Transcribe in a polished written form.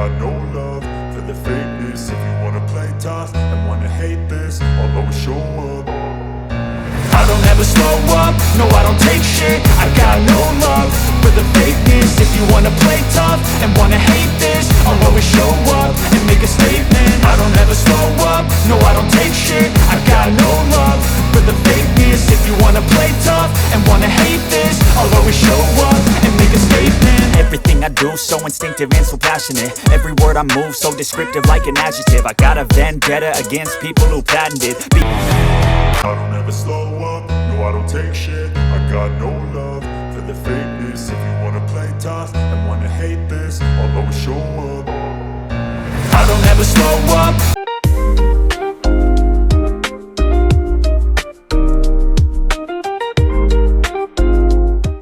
got no love for the fakeness. If you wanna play tough and wanna hate this, I'll always show up. I don't ever slow up, no I don't take shit. I got no love for the fakeness. If you wanna play tough and wanna hate this, I'll always show up and make a statement. I don't ever slow up, no I don't take shit. I got no love for the fakeness. If you wanna play tough and wanna hate this, I'll always show up and make a statement. Everything I do so instinctive and so passionate. Every word I move so descriptive like an adjective. I got a vendetta against people who patented I don't ever slow up, no I don't take shit. I got no love for the fakeness. If you wanna play tough and wanna hate this, I'll always show up. I don't ever slow up,